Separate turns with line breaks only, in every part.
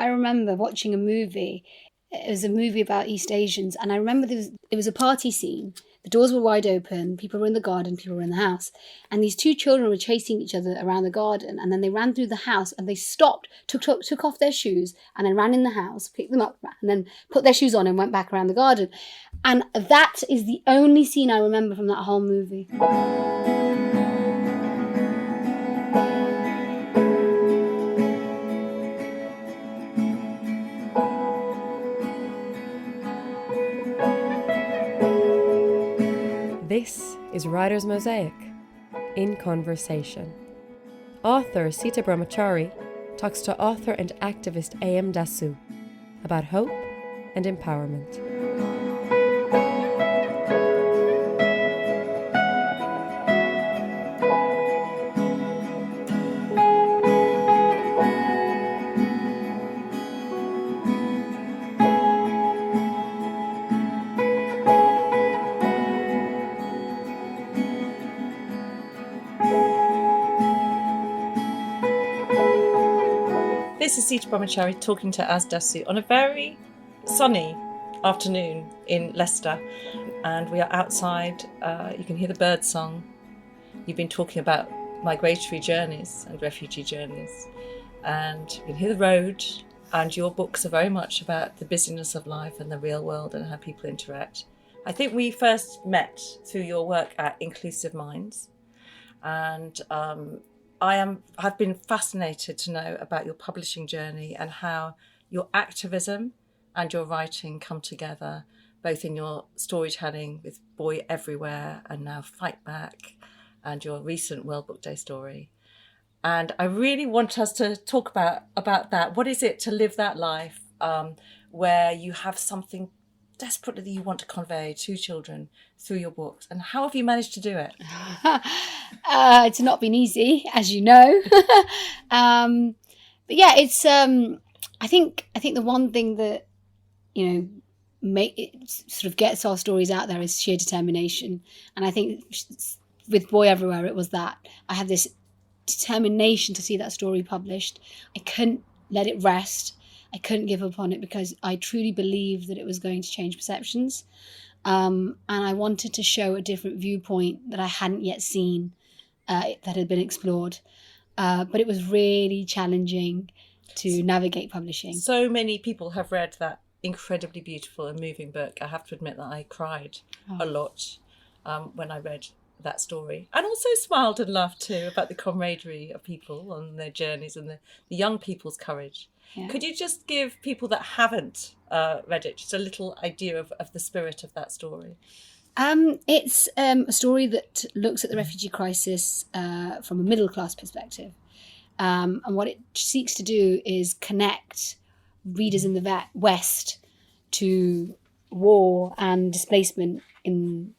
I remember watching a movie. It was a movie about East Asians, and I remember there was a party scene. The doors were wide open, people were in the garden, people were in the house, and these two children were chasing each other around the garden, and then they ran through the house, and they stopped, took off their shoes, and then ran in the house, picked them up, and then put their shoes on and went back around the garden. And that is the only scene I remember from that whole movie.
This is Writer's Mosaic, in conversation. Author Sita Brahmachari talks to author and activist A.M. Dassu about hope and empowerment.
This is Sita Brahmachari talking to Dassu on a very sunny afternoon in Leicester, and we are outside. You can hear the bird song. You've been talking about migratory journeys and refugee journeys, and you can hear the road, and your books are very much about the busyness of life and the real world and how people interact. I think we first met through your work at Inclusive Minds, and I've been fascinated to know about your publishing journey and how your activism and your writing come together, both in your storytelling with Boy Everywhere and now Fight Back and your recent World Book Day story. And I really want us to talk about that. What is it to live that life where you have something desperately that you want to convey to children through your books, and how have you managed to do it?
It's not been easy, as you know. But yeah, it's I think the one thing that it sort of gets our stories out there is sheer determination. And I think with Boy Everywhere it was that I had this determination to see that story published. I couldn't let it rest. I couldn't give up on it because I truly believed that it was going to change perceptions. And I wanted to show a different viewpoint that I hadn't yet seen, that had been explored. But it was really challenging to navigate publishing.
So many people have read that incredibly beautiful and moving book. I have to admit that I cried a lot when I read that story, and also smiled and laughed too about the camaraderie of people on their journeys and the young people's courage. Yeah. Could you just give people that haven't read it just a little idea of the spirit of that story?
It's a story that looks at the refugee crisis from a middle class perspective. And what it seeks to do is connect readers in the West to war and displacement in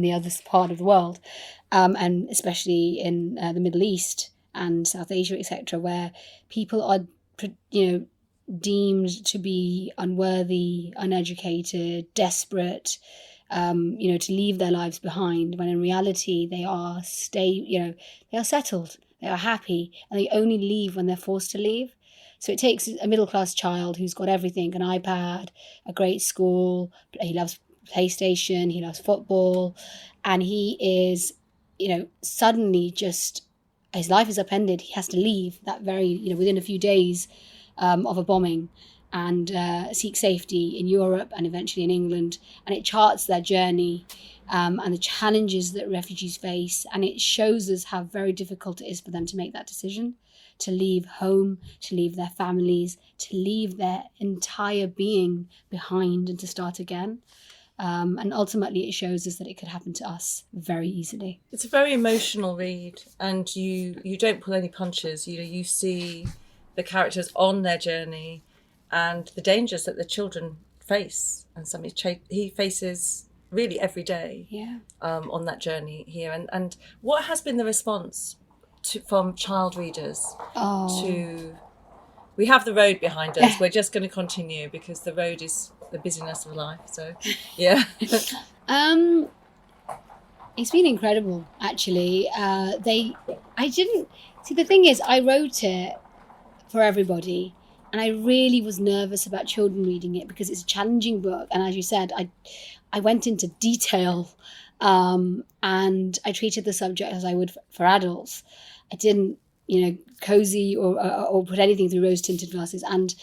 the other part of the world, and especially in the Middle East and South Asia, etc., where people are deemed to be unworthy, uneducated, desperate, to leave their lives behind, when in reality they are settled, they are happy, and they only leave when they're forced to leave. So it takes a middle-class child who's got everything, an iPad, a great school, he loves PlayStation, he loves football, and he is, suddenly just, his life is upended. He has to leave that very, within a few days of a bombing, and seek safety in Europe and eventually in England. And it charts their journey and the challenges that refugees face. And it shows us how very difficult it is for them to make that decision, to leave home, to leave their families, to leave their entire being behind and to start again. And ultimately it shows us that it could happen to us very easily.
It's a very emotional read, and you don't pull any punches. You see the characters on their journey and the dangers that the children face, and something he faces really every day.
Yeah.
On that journey here. And what has been the response from child readers to... We have the road behind us. We're just going to continue because the road is the busyness of life. So, yeah.
It's been incredible, actually. The thing is, I wrote it for everybody, And I really was nervous about children reading it because it's a challenging book. And as you said, I went into detail, and I treated the subject as I would for adults. I didn't, cozy or put anything through rose-tinted glasses. And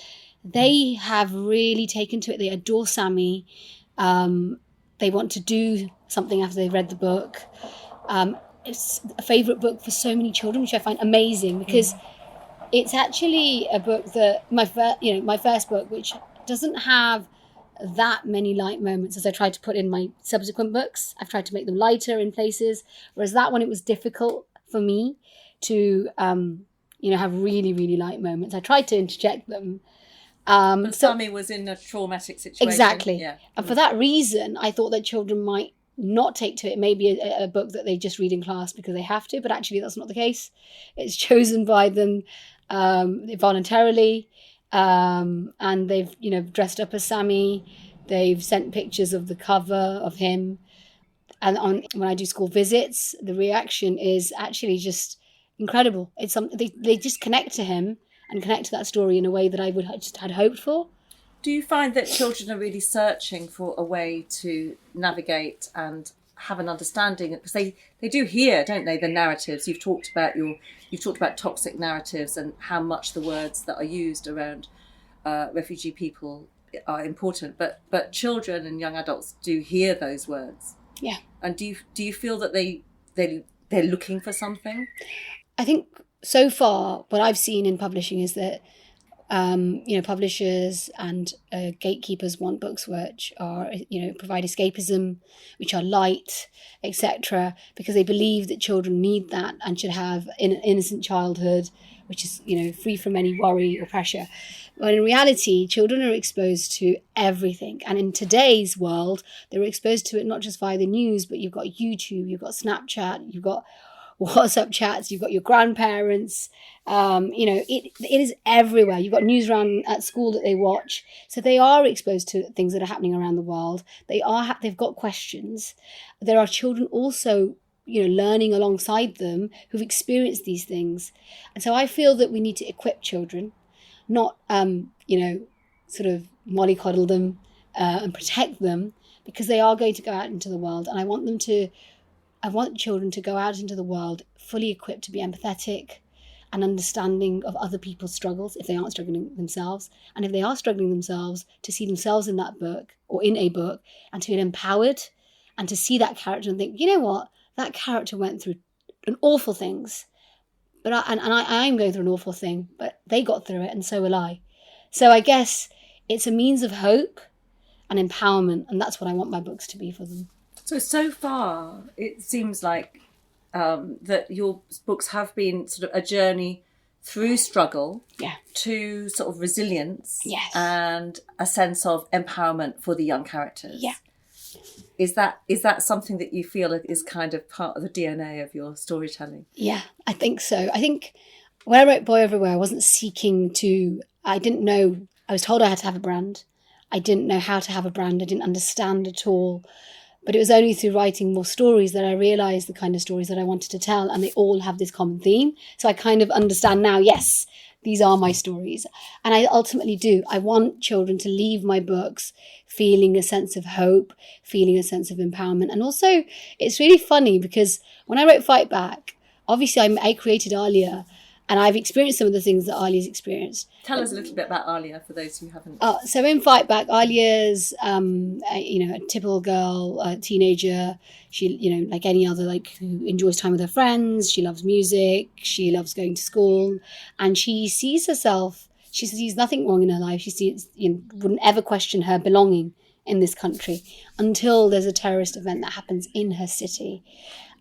they have really taken to it. They adore Sammy. They want to do something after they've read the book. It's a favourite book for so many children, which I find amazing because it's actually a book that my first book, which doesn't have that many light moments as I tried to put in my subsequent books. I've tried to make them lighter in places, whereas that one, it was difficult for me to have really, really light moments. I tried to interject them.
But Sammy was in a traumatic situation.
Exactly.
Yeah.
And for that reason, I thought that children might not take to it. Maybe a book that they just read in class because they have to, but actually that's not the case. It's chosen by them voluntarily, and they've dressed up as Sammy. They've sent pictures of the cover of him, and when I do school visits, the reaction is actually just incredible. It's something they just connect to him and connect to that story in a way that I would just had hoped for.
Do you find that children are really searching for a way to navigate and have an understanding? Because they do hear, don't they, the narratives. You've talked about toxic narratives and how much the words that are used around refugee people are important. But children and young adults do hear those words.
Yeah.
And do you feel that they're looking for something?
I think so far what I've seen in publishing is that publishers and gatekeepers want books which are, provide escapism, which are light, etc., because they believe that children need that and should have an innocent childhood, which is, free from any worry or pressure. But in reality, children are exposed to everything. And in today's world, they're exposed to it not just via the news, but you've got YouTube, you've got Snapchat, you've got WhatsApp chats, you've got your grandparents, it is everywhere. You've got news around at school that they watch. So they are exposed to things that are happening around the world. They've got questions. There are children also, learning alongside them who've experienced these things. And so I feel that we need to equip children, not, sort of mollycoddle them and protect them, because they are going to go out into the world. And I want children to go out into the world fully equipped to be empathetic and understanding of other people's struggles if they aren't struggling themselves. And if they are struggling themselves, to see themselves in that book or in a book and to feel empowered and to see that character and think, you know what, that character went through an awful things. But I am going through an awful thing, but they got through it and so will I. So I guess it's a means of hope and empowerment, and that's what I want my books to be for them.
So far, it seems like that your books have been sort of a journey through struggle to sort of resilience and a sense of empowerment for the young characters.
Yeah.
Is that something that you feel is kind of part of the DNA of your storytelling?
Yeah, I think so. I think when I wrote Boy Everywhere, I wasn't I didn't know, I was told I had to have a brand. I didn't know how to have a brand. I didn't understand at all. But it was only through writing more stories that I realised the kind of stories that I wanted to tell, and they all have this common theme. So I kind of understand now, yes, these are my stories. And I ultimately do. I want children to leave my books feeling a sense of hope, feeling a sense of empowerment. And also, it's really funny because when I wrote Fight Back, obviously I created Alia, and I've experienced some of the things that Alia's experienced.
Tell us a little bit about Alia for those who haven't.
So in Fight Back, Alia's, a typical girl, a teenager. She, like any other, who enjoys time with her friends. She loves music. She loves going to school, and she sees herself. She sees nothing wrong in her life. She sees, wouldn't ever question her belonging in this country until there's a terrorist event that happens in her city,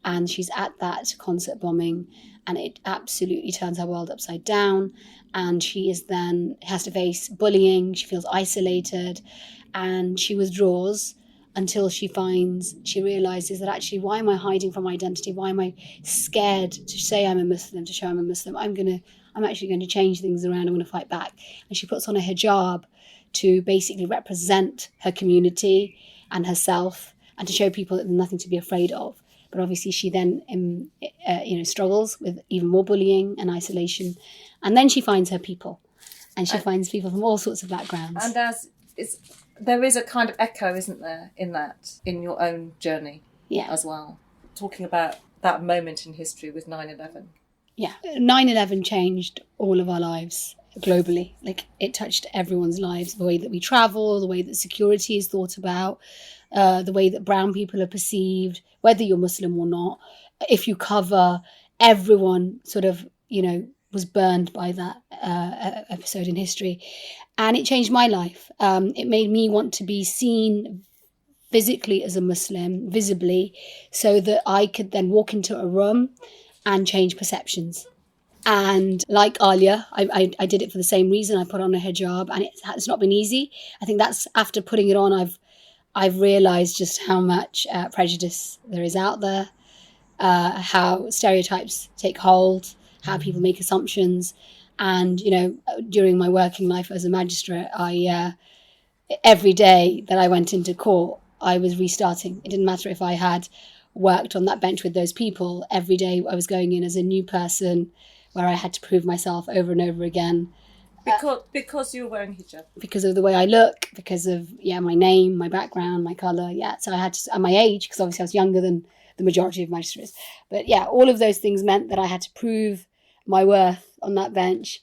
and she's at that concert bombing. And it absolutely turns her world upside down. And she has to face bullying. She feels isolated. And she withdraws until she realizes that actually, why am I hiding from my identity? Why am I scared to say I'm a Muslim, to show I'm a Muslim? I'm actually going to change things around. I'm going to fight back. And she puts on a hijab to basically represent her community and herself and to show people that there's nothing to be afraid of. But obviously she then, struggles with even more bullying and isolation. And then she finds her people. and she finds people from all sorts of backgrounds.
And there is a kind of echo, isn't there, in your own journey as well. Talking about that moment in history with 9/11.
Yeah, 9/11 changed all of our lives globally. Like, it touched everyone's lives, the way that we travel, the way that security is thought about, the way that brown people are perceived, whether you're Muslim or not. If you cover, everyone sort of, was burned by that episode in history. And it changed my life. It made me want to be seen physically as a Muslim, visibly, so that I could then walk into a room and change perceptions. And like Alia, I did it for the same reason. I put on a hijab, and it's not been easy. I think that's after putting it on, I've realised just how much prejudice there is out there, how stereotypes take hold, how people make assumptions. And, during my working life as a magistrate, every day that I went into court, I was restarting. It didn't matter if I had worked on that bench with those people. Every day I was going in as a new person where I had to prove myself over and over again.
Because you were wearing hijab?
Because of the way I look, because of, my name, my background, my colour, So I had to, and my age, because obviously I was younger than the majority of magistrates. But all of those things meant that I had to prove my worth on that bench.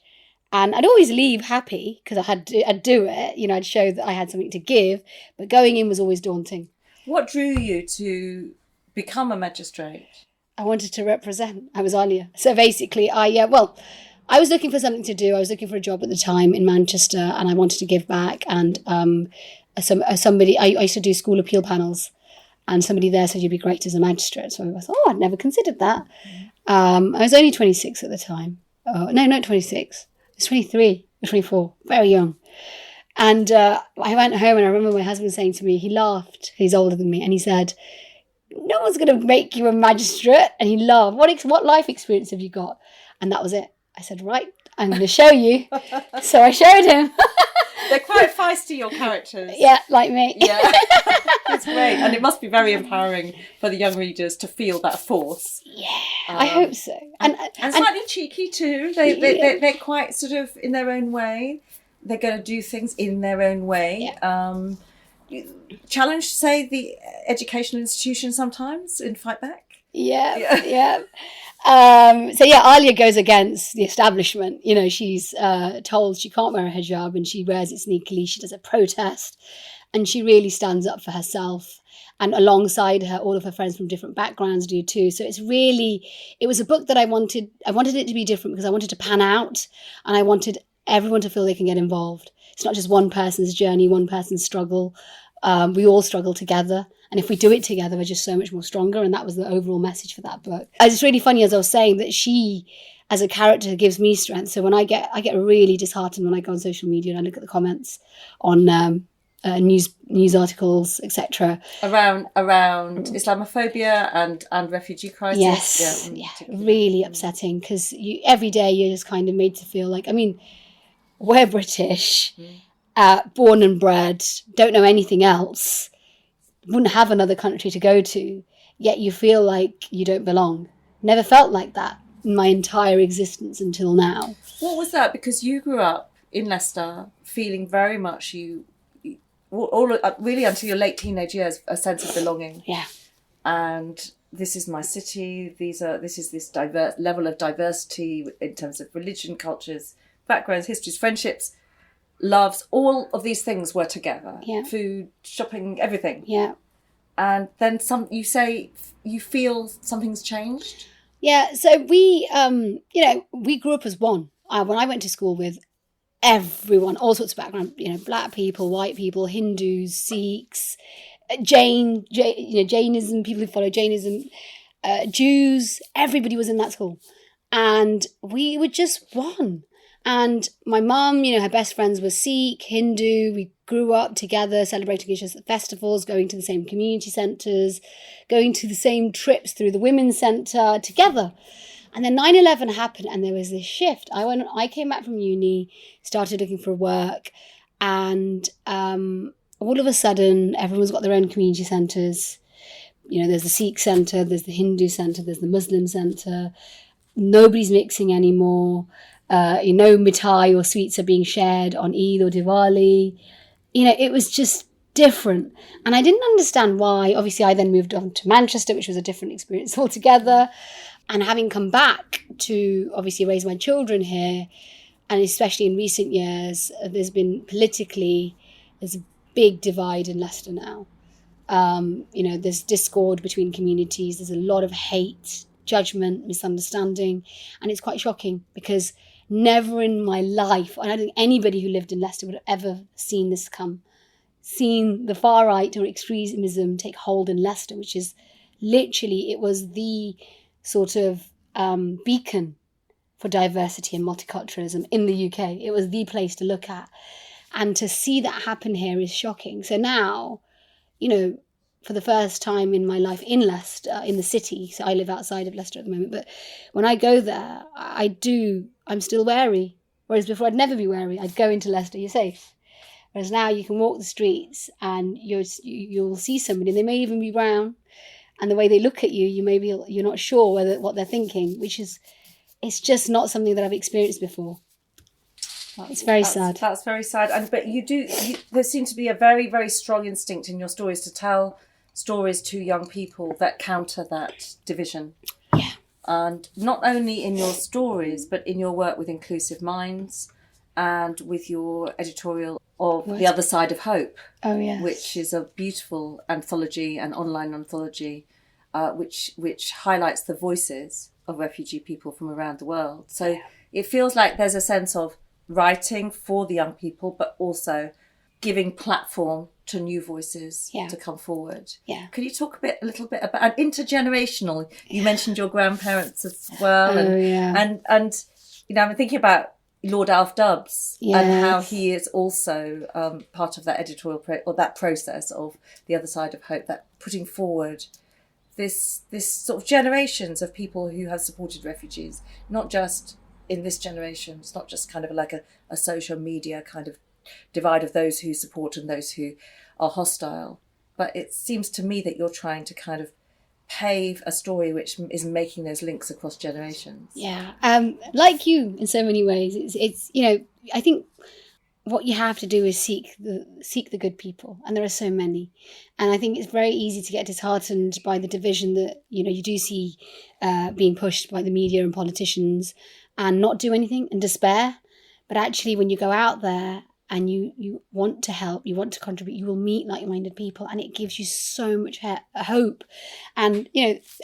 And I'd always leave happy because I'd do it. I'd show that I had something to give. But going in was always daunting.
What drew you to become a magistrate?
I wanted to represent. I was Alia. So basically, I was looking for something to do. I was looking for a job at the time in Manchester, and I wanted to give back. And somebody, I used to do school appeal panels, and somebody there said, you'd be great as a magistrate. So I thought, I'd never considered that. I was only 26 at the time. No, not 26. I was 23 or 24, very young. And I went home, and I remember my husband saying to me, he laughed, he's older than me, and he said, no one's going to make you a magistrate. And he laughed. What life experience have you got? And that was it. I said, right, I'm going to show you. So I showed him.
They're quite feisty, your characters.
Yeah, like me.
Yeah, it's great. And it must be very empowering for the young readers to feel that force.
Yeah, I hope so.
And slightly cheeky too. They're quite sort of in their own way. They're going to do things in their own way.
Yeah.
Challenge, say, the educational institution sometimes in fight back.
Yeah. Alia goes against the establishment. She's told she can't wear a hijab, and she wears it sneakily. She does a protest, and she really stands up for herself. And alongside her, all of her friends from different backgrounds do too. So it was a book that I wanted it to be different because I wanted to pan out, and I wanted everyone to feel they can get involved. It's not just one person's journey, one person's struggle. We all struggle together. And if we do it together, we're just so much more stronger. And that was the overall message for that book. It's really funny, as I was saying, that she, as a character, gives me strength. So when I get really disheartened when I go on social media and I look at the comments on news articles, etc.
Around Islamophobia and refugee crisis.
Yes, really upsetting, because every day you're just kind of made to feel like, we're British, born and bred, don't know anything else, wouldn't have another country to go to, yet you feel like you don't belong. Never felt like that in my entire existence until now.
What was that? Because you grew up in Leicester feeling very much really until your late teenage years, a sense of belonging.
Yeah.
And this is my city. This is this diverse level of diversity in terms of religion, cultures, backgrounds, histories, friendships, loves. All of these things were together.
Yeah.
Food, shopping, everything.
Yeah.
And then you say you feel something's changed.
Yeah. So we grew up as one. When I went to school with everyone, all sorts of background, black people, white people, Hindus, Sikhs, Jainism, people who follow Jainism, Jews, everybody was in that school. And we were just one. And my mum, her best friends were Sikh, Hindu. We grew up together, celebrating each other's festivals, going to the same community centres, going to the same trips through the women's centre together. And then 9/11 happened, and there was this shift. I came back from uni, started looking for work, and all of a sudden, everyone's got their own community centres. There's the Sikh centre, there's the Hindu centre, there's the Muslim centre. Nobody's mixing anymore. mithai or sweets are being shared on Eid or Diwali. It was just different. And I didn't understand why. Obviously, I then moved on to Manchester, which was a different experience altogether. And having come back to obviously raise my children here, and especially in recent years, there's a big divide in Leicester now. There's discord between communities. There's a lot of hate, judgment, misunderstanding. And it's quite shocking because never in my life, and I don't think anybody who lived in Leicester would have ever seen the far right or extremism take hold in Leicester, which is literally, it was the sort of beacon for diversity and multiculturalism in the UK. It was the place to look at. And to see that happen here is shocking. So now, for the first time in my life in Leicester, in the city, so I live outside of Leicester at the moment, but when I go there, I'm still wary. Whereas before I'd never be wary. I'd go into Leicester, you're safe. Whereas now you can walk the streets and you'll see somebody, and they may even be brown, and the way they look at you, you're not sure what they're thinking, it's just not something that I've experienced before. It's very sad.
That's very sad. But there seems to be a very, very strong instinct in your stories to tell stories to young people that counter that division.
Yeah.
And not only in your stories, but in your work with Inclusive Minds and with your editorial of The Other Side of Hope.
Oh, yes.
Which is a beautiful anthology, an online anthology, which highlights the voices of refugee people from around the world. So it feels like there's a sense of writing for the young people, but also giving platform to new voices to come forward.
Yeah.
Could you talk a little bit about and intergenerational? You mentioned your grandparents as well, and I'm thinking about Lord Alf Dubs and how he is also part of that editorial or that process of The Other Side of Hope, that putting forward this sort of generations of people who have supported refugees, not just in this generation. It's not just kind of like a social media kind of divide of those who support and those who are hostile. But it seems to me that you're trying to kind of pave a story which is making those links across generations.
Yeah, like you in so many ways. It's I think what you have to do is seek the good people, and there are so many. And I think it's very easy to get disheartened by the division that you do see being pushed by the media and politicians, and not do anything and despair. But actually, when you go out there and you want to help, you want to contribute, you will meet like-minded people, and it gives you so much hope. And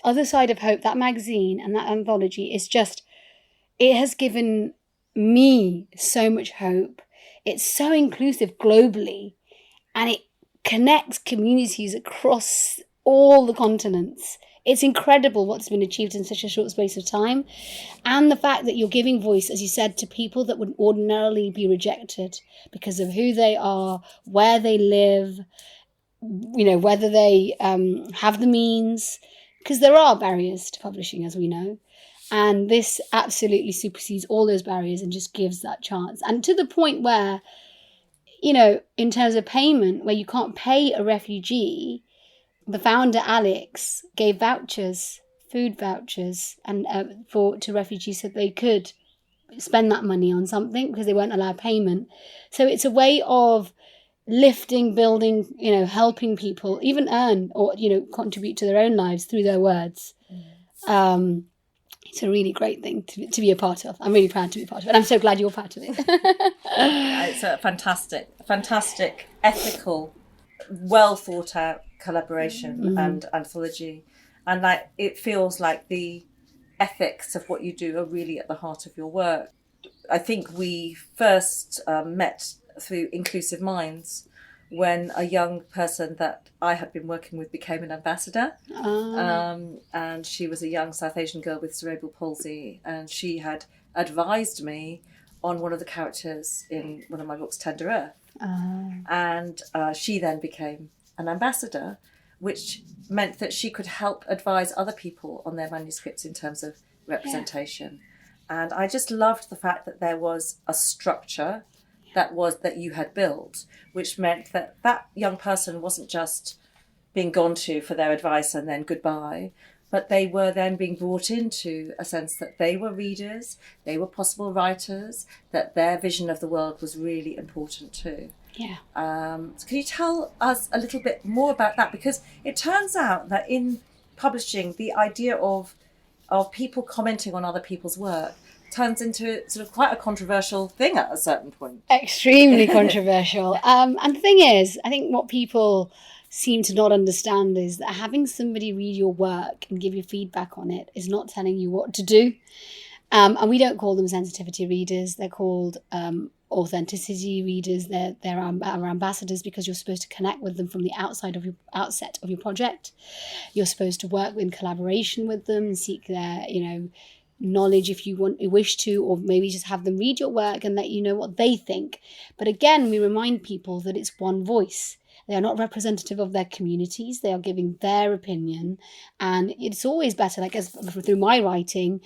Other Side of Hope, that magazine and that anthology it has given me so much hope. It's so inclusive globally, and it connects communities across all the continents. It's incredible what's been achieved in such a short space of time. And the fact that you're giving voice, as you said, to people that would ordinarily be rejected because of who they are, where they live, whether they have the means. Because there are barriers to publishing, as we know. And this absolutely supersedes all those barriers and just gives that chance. And to the point where, in terms of payment, where you can't pay a refugee, the founder, Alex, gave vouchers, food vouchers, and to refugees so they could spend that money on something because they weren't allowed payment. So it's a way of lifting, building, helping people even earn or, contribute to their own lives through their words. It's a really great thing to be a part of. I'm really proud to be a part of it. And I'm so glad you're part of it.
It's a fantastic, ethical, well thought out collaboration and anthology. And it feels like the ethics of what you do are really at the heart of your work. I think we first met through Inclusive Minds when a young person that I had been working with became an ambassador. And she was a young South Asian girl with cerebral palsy, and she had advised me on one of the characters in one of my books, Tender Earth. And she then became an ambassador, which meant that she could help advise other people on their manuscripts in terms of representation. And I just loved the fact that there was a structure that you had built, which meant that young person wasn't just being gone to for their advice and then goodbye, but they were then being brought into a sense that they were readers, they were possible writers, that their vision of the world was really important too.
Yeah.
So can you tell us a little bit more about that? Because it turns out that in publishing, the idea of people commenting on other people's work turns into sort of quite a controversial thing at a certain point.
Extremely controversial. And the thing is, I think what people seem to not understand is that having somebody read your work and give you feedback on it is not telling you what to do. And we don't call them sensitivity readers. They're called authenticity readers. They're our ambassadors, because you're supposed to connect with them from the outset of your project. You're supposed to work in collaboration with them and seek their, knowledge if you wish to, or maybe just have them read your work and let you know what they think. But again, we remind people that it's one voice. They are not representative of their communities. They are giving their opinion. And it's always better, like as through my writing,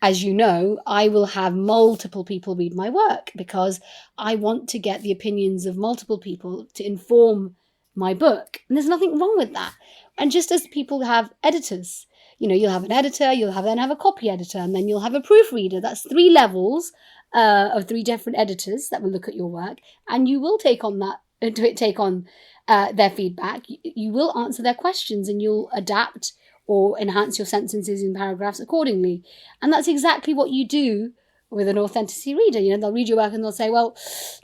as you know, I will have multiple people read my work because I want to get the opinions of multiple people to inform my book. And there's nothing wrong with that. And just as people have editors, you'll have an editor, then have a copy editor, and then you'll have a proofreader. That's 3 levels of 3 different editors that will look at your work, and you will take on their feedback. You will answer their questions, and you'll adapt or enhance your sentences in paragraphs accordingly. And that's exactly what you do with an authenticity reader. They'll read your work and they'll say, well,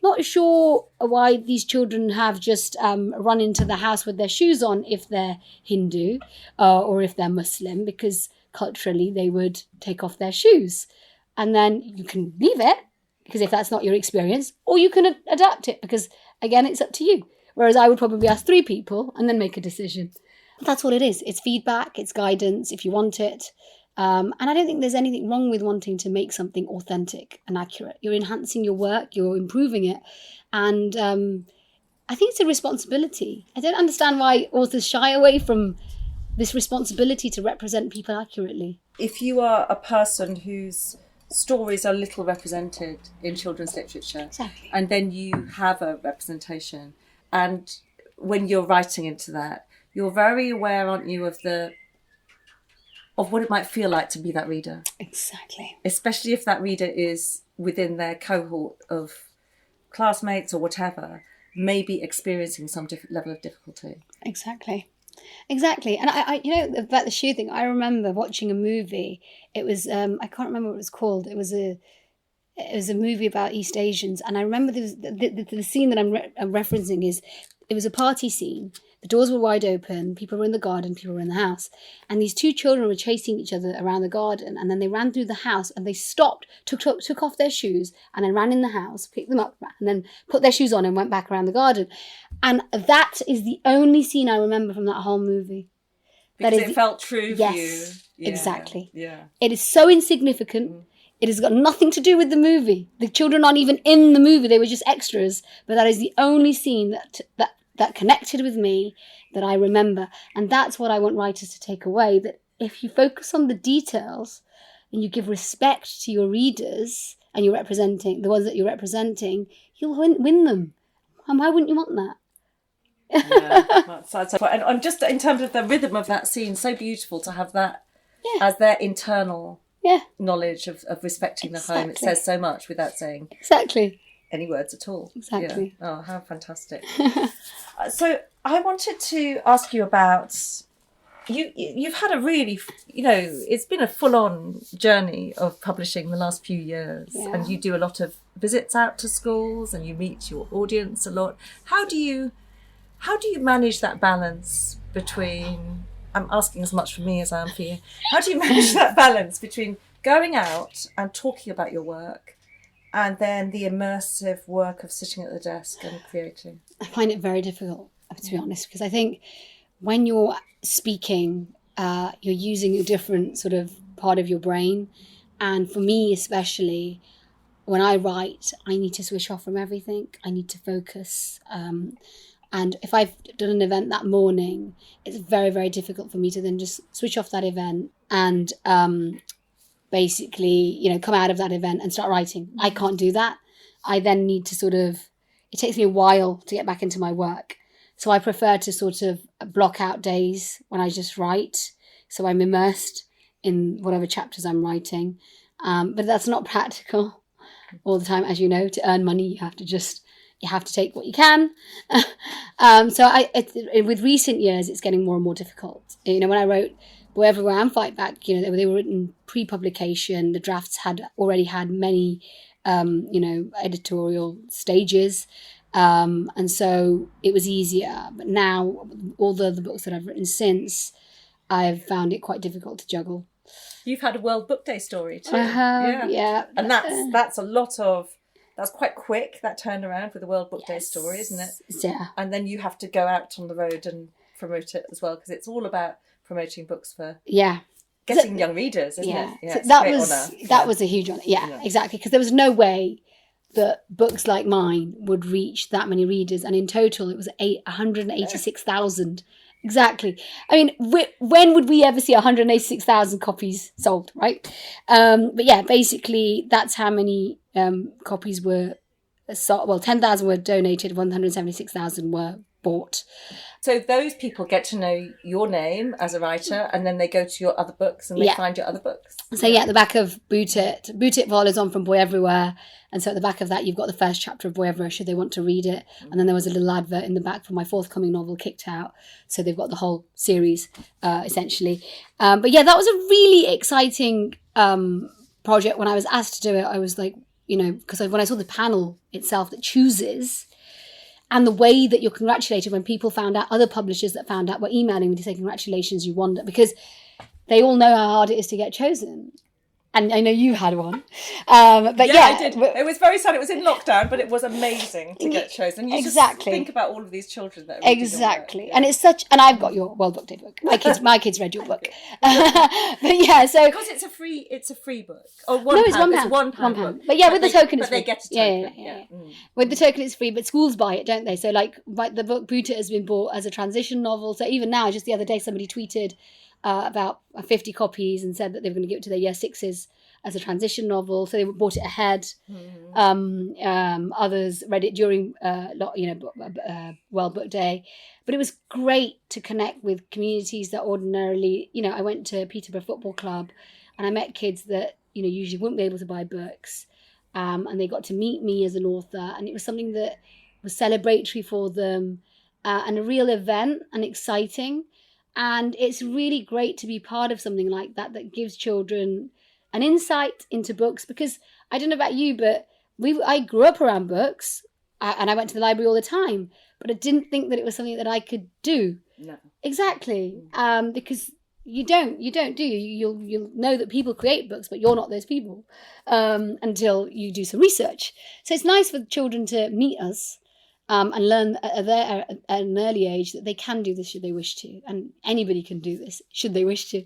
not sure why these children have just run into the house with their shoes on if they're Hindu or if they're Muslim, because culturally they would take off their shoes. And then you can leave it, because if that's not your experience, or you can adapt it, because again, it's up to you. Whereas I would probably ask 3 people and then make a decision. That's what it is. It's feedback, it's guidance if you want it. And I don't think there's anything wrong with wanting to make something authentic and accurate. You're enhancing your work, you're improving it. And I think it's a responsibility. I don't understand why authors shy away from this responsibility to represent people accurately.
If you are a person whose stories are little represented in children's literature,
exactly,
and then you have a representation, and when you're writing into that, you're very aware, aren't you, of what it might feel like to be that reader.
Exactly.
Especially if that reader is within their cohort of classmates or whatever, maybe experiencing some different level of difficulty.
Exactly. And I about the shoe thing, I remember watching a movie. It was, I can't remember what it was called. It was a movie about East Asians. And I remember the scene that I'm referencing is, it was a party scene. The doors were wide open, people were in the garden, people were in the house. And these 2 children were chasing each other around the garden. And then they ran through the house and they stopped, took off their shoes, and then ran in the house, picked them up, and then put their shoes on and went back around the garden. And that is the only scene I remember from that whole movie.
Because it felt true for you.
Yes, exactly.
Yeah.
It is so insignificant. Mm. It has got nothing to do with the movie. The children aren't even in the movie. They were just extras. But that is the only scene that connected with me, that I remember. And that's what I want writers to take away, that if you focus on the details and you give respect to your readers and you're representing the ones that you're representing, you'll win them. And why wouldn't you want that?
And I'm just, in terms of the rhythm of that scene, so beautiful to have that as their internal knowledge of respecting the home. It says so much without saying any words at all.
Exactly.
Yeah. Oh, how fantastic. So I wanted to ask you about, you've had a really, it's been a full-on journey of publishing the last few years, and you do a lot of visits out to schools and you meet your audience a lot. How do you manage that balance between, I'm asking as much for me as I am for you, how do you manage that balance between going out and talking about your work and then the immersive work of sitting at the desk and creating?
I find it very difficult, to be honest, because I think when you're speaking, you're using a different sort of part of your brain. And for me especially, when I write, I need to switch off from everything. I need to focus. And if I've done an event that morning, it's very, very difficult for me to then just switch off that event and basically, come out of that event and start writing. I can't do that. I then need to it takes me a while to get back into my work. So I prefer to sort of block out days when I just write, so I'm immersed in whatever chapters I'm writing. But that's not practical all the time, as you know. To earn money, you have to take what you can. With recent years, it's getting more and more difficult. When I wrote Boy Everywhere and Fight Back, they were written pre-publication. The drafts had already had many, editorial stages. And so it was easier. But now, all the books that I've written since, I've found it quite difficult to juggle.
You've had a World Book Day story too.
I have, yeah.
And that's a lot of... That's quite quick, that turnaround with the World Book Day story, isn't it?
Yeah.
And then you have to go out on the road and promote it as well, because it's all about promoting books for getting young readers, isn't it? Yeah,
so that was a huge honour. Yeah, exactly. Because there was no way that books like mine would reach that many readers. And in total, it was 186,000. Exactly. I mean, when would we ever see 186,000 copies sold, right? But yeah, basically, that's how many copies were sold. Well, 10,000 were donated, 176,000 were bought.
So those people get to know your name as a writer, and then they go to your other books and they find your other books.
So at the back of Boot It follows on from Boy Everywhere. And so at the back of that, you've got the first chapter of Boy Everywhere, should they want to read it. And then there was a little advert in the back for my forthcoming novel, Kicked Out. So they've got the whole series, essentially. But yeah, that was a really exciting project. When I was asked to do it, I was like, because when I saw the panel itself that chooses, and the way that you're congratulated when people found out, other publishers that found out were emailing me to say, congratulations, you won it, because they all know how hard it is to get chosen. And I know you had one. But
I did. It was very sad. It was in lockdown, but it was amazing to get chosen. You just think about all of these children that are
exactly. And it's such, and I've got your World Book Day book. My kids read your book. But yeah, so
because it's a free book. Oh,
it's £1.
It's £1 book.
But yeah, with the token it's free.
But they get a token. Yeah.
With the token it's free, but schools buy it, don't they? So like the book Boot It has been bought as a transition novel. So even now, just the other day, somebody tweeted about 50 copies and said that they were going to give it to their year 6s as a transition novel. So they bought it ahead. Others read it during World Book Day. But it was great to connect with communities that ordinarily, I went to Peterborough Football Club and I met kids that, usually wouldn't be able to buy books. And they got to meet me as an author. And it was something that was celebratory for them and a real event and exciting. And it's really great to be part of something like that gives children an insight into books, because I don't know about you, but I grew up around books and I went to the library all the time, but I didn't think that it was something that I could do.
No.
Exactly. Because you don't do you? You'll know that people create books, but you're not those people until you do some research. So it's nice for children to meet us and learn at an early age that they can do this should they wish to, and anybody can do this should they wish to.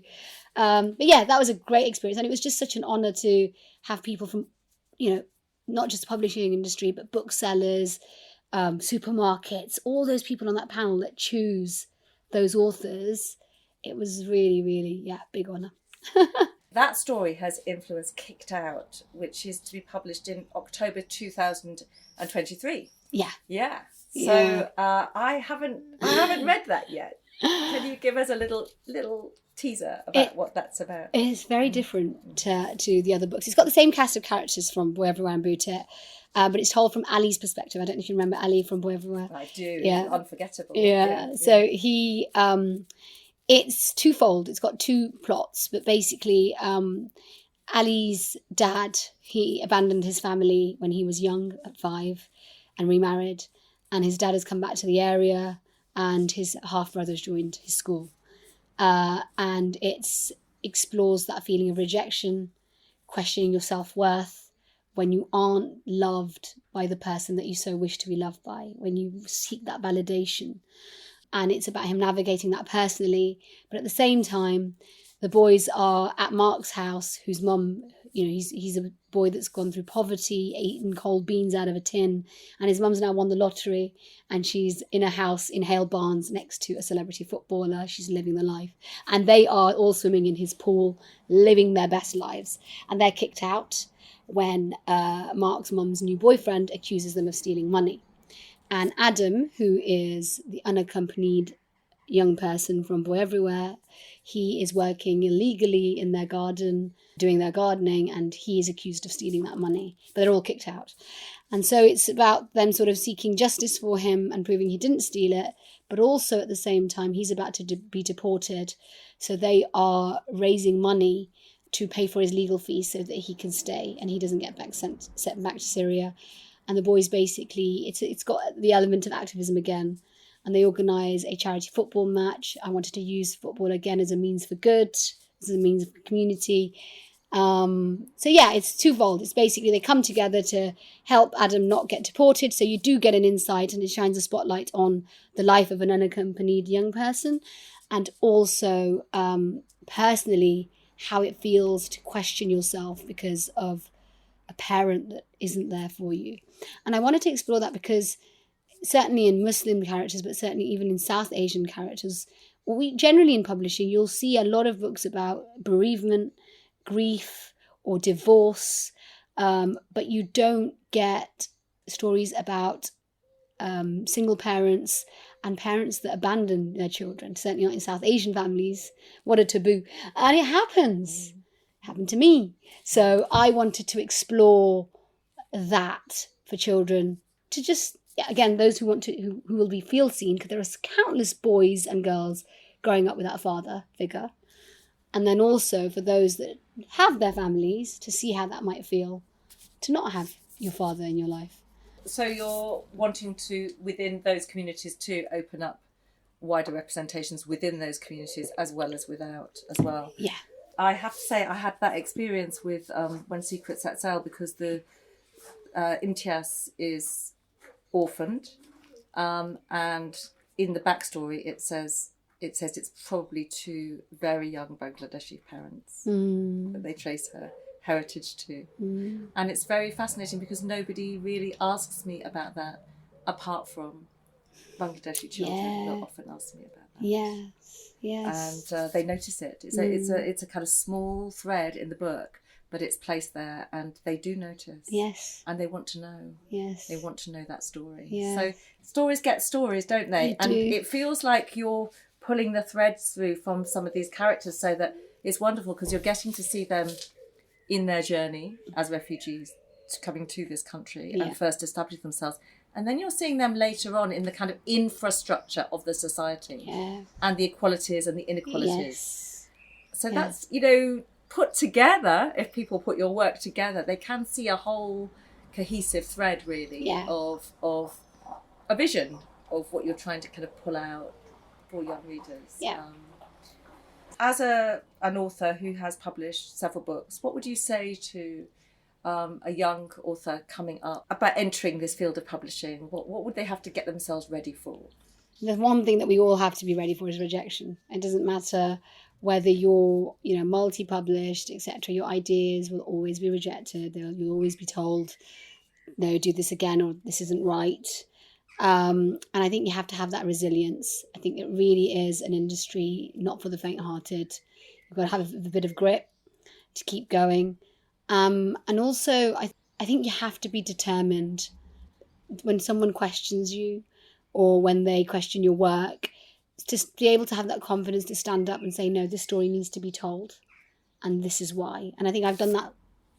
But yeah, that was a great experience, and it was just such an honour to have people from, not just the publishing industry, but booksellers, supermarkets, all those people on that panel that choose those authors. It was really, really, big honour.
That story has influenced Kicked Out, which is to be published in October 2023.
Yeah.
Yeah. So I haven't read that yet. Can you give us a little teaser about what that's about?
It's very different to the other books. It's got the same cast of characters from Boy Everywhere and Boot It, but it's told from Ali's perspective. I don't know if you remember Ali from Boy Everywhere.
I do.
Yeah.
It's unforgettable.
Yeah. So he, it's twofold. It's got two plots, but basically Ali's dad, he abandoned his family when he was young at 5 and remarried, and his dad has come back to the area and his half-brothers joined his school. And it explores that feeling of rejection, questioning your self-worth when you aren't loved by the person that you so wish to be loved by, when you seek that validation. And it's about him navigating that personally. But at the same time, the boys are at Mark's house, whose mum, he's a boy that's gone through poverty, eaten cold beans out of a tin, and his mum's now won the lottery, and she's in a house in Hale Barnes next to a celebrity footballer. She's living the life. And they are all swimming in his pool, living their best lives. And they're kicked out when Mark's mum's new boyfriend accuses them of stealing money. And Adam, who is the unaccompanied young person from Boy Everywhere. He is working illegally in their garden, doing their gardening, and he is accused of stealing that money. But they're all kicked out. And so it's about them sort of seeking justice for him and proving he didn't steal it, but also at the same time, he's about to be deported. So they are raising money to pay for his legal fees so that he can stay and he doesn't get sent back to Syria. And the boys basically, it's got the element of activism again. And they organise a charity football match. I wanted to use football again as a means for good, as a means of community. So yeah, it's twofold. It's basically they come together to help Adam not get deported. So you do get an insight, and it shines a spotlight on the life of an unaccompanied young person, and also personally how it feels to question yourself because of a parent that isn't there for you. And I wanted to explore that because certainly in Muslim characters, but certainly even in South Asian characters, generally in publishing, you'll see a lot of books about bereavement, grief, or divorce, but you don't get stories about single parents and parents that abandon their children. Certainly not in South Asian families. What a taboo. And it happens. It happened to me. So I wanted to explore that for children, to just, again, those who want to, who will feel seen, because there are countless boys and girls growing up without a father figure. And then also for those that have their families, to see how that might feel to not have your father in your life.
So you're wanting to, within those communities, to open up wider representations within those communities as well as without as well.
Yeah.
I have to say I had that experience with When Secrets Set Sail, because the Imtiaz is orphaned, and in the backstory it says it's probably two very young Bangladeshi parents that they trace her heritage to. And it's very fascinating because nobody really asks me about that apart from Bangladeshi children. They'll often ask me about that.
Yes.
And they notice it. It's a kind of small thread in the book, but it's placed there, and they do notice.
Yes.
And they want to know.
Yes.
They want to know that story.
Yes.
So stories get stories, don't they?
They do.
It feels like you're pulling the threads through from some of these characters, so that it's wonderful because you're getting to see them in their journey as refugees coming to this country and first establishing themselves. And then you're seeing them later on in the kind of infrastructure of the society and the equalities and the inequalities.
Yes.
So that's, put together, if people put your work together, they can see a whole cohesive thread, really, of a vision of what you're trying to kind of pull out for young readers.
Yeah.
As an author who has published several books, what would you say to a young author coming up about entering this field of publishing? What would they have to get themselves ready for?
The one thing that we all have to be ready for is rejection. It doesn't matter whether you're, multi-published, etc. Your ideas will always be rejected. You'll always be told, no, do this again, or this isn't right. And I think you have to have that resilience. I think it really is an industry not for the faint-hearted. You've got to have a bit of grit to keep going. And also, I think you have to be determined when someone questions you or when they question your work, to be able to have that confidence to stand up and say, no, this story needs to be told, and this is why. And I think I've done that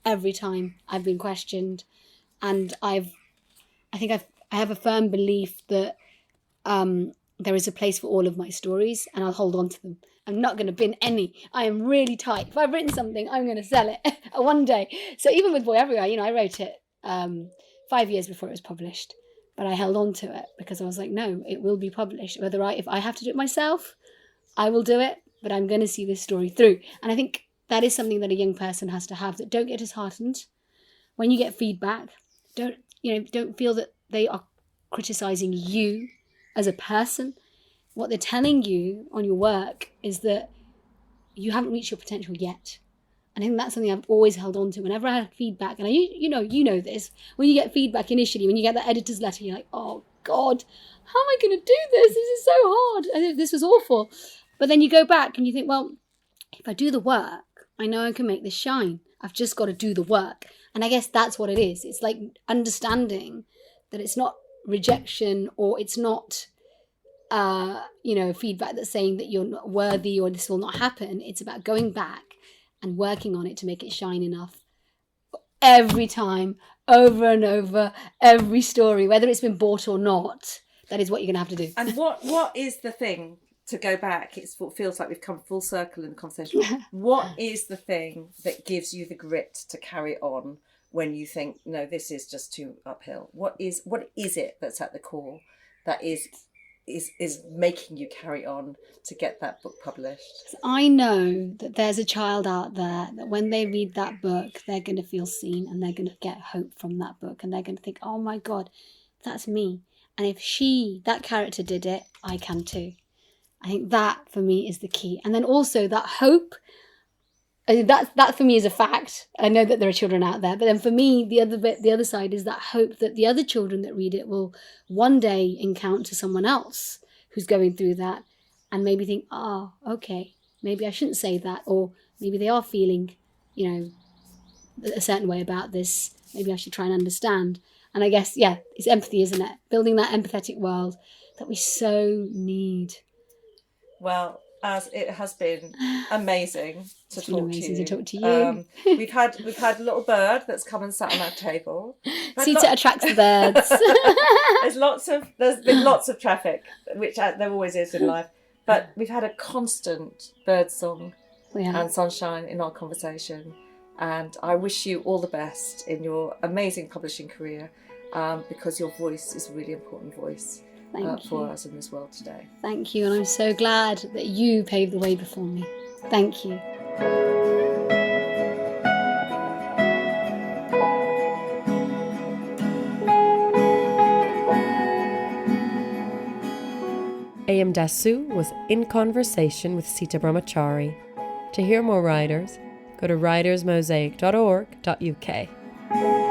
every time I've been questioned. And I have a firm belief that there is a place for all of my stories, and I'll hold on to them. I'm not going to bin any. I am really tight. If I've written something, I'm going to sell it one day. So even with Boy Everywhere, I wrote it 5 years before it was published, but I held on to it because I was like, no, it will be published. If I have to do it myself, I will do it, but I'm going to see this story through. And I think that is something that a young person has to have, that don't get disheartened when you get feedback. Don't feel that they are criticizing you as a person. What they're telling you on your work is that you haven't reached your potential yet. And I think that's something I've always held on to. Whenever I had feedback, and you know this, when you get feedback initially, when you get that editor's letter, you're like, oh God, how am I going to do this? This is so hard. This was awful. But then you go back and you think, well, if I do the work, I know I can make this shine. I've just got to do the work. And I guess that's what it is. It's like understanding that it's not rejection, or it's not feedback that's saying that you're not worthy or this will not happen. It's about going back and working on it to make it shine enough every time, over and over, every story, whether it's been bought or not. That is what you're going to have to do.
And what is the thing, to go back, it feels like we've come full circle in the conversation. What is the thing that gives you the grit to carry on when you think, no, this is just too uphill? What is it that's at the core that is making you carry on to get that book published?
I know that there's a child out there that when they read that book, they're going to feel seen and they're going to get hope from that book, and they're going to think, oh my God, that's me. And if that character did it, I can too. I think that for me is the key. And then also that hope, that for me is a fact. I know that there are children out there, but then for me, the other side is that hope that the other children that read it will one day encounter someone else who's going through that and maybe think, oh, okay, maybe I shouldn't say that, or maybe they are feeling, a certain way about this. Maybe I should try and understand. And I guess, it's empathy, isn't it? Building that empathetic world that we so need.
Well, as it has been amazing to talk to
you.
We've had a little bird that's come and sat on our table.
Sita attracts the birds.
There's been lots of traffic, which there always is in life. But we've had a constant bird song and sunshine in our conversation. And I wish you all the best in your amazing publishing career, because your voice is a really important voice for us in this world today.
Thank you, and I'm so glad that you paved the way before me. Thank you.
A.M. Dassu was in conversation with Sita Brahmachari. To hear more writers, go to writersmosaic.org.uk.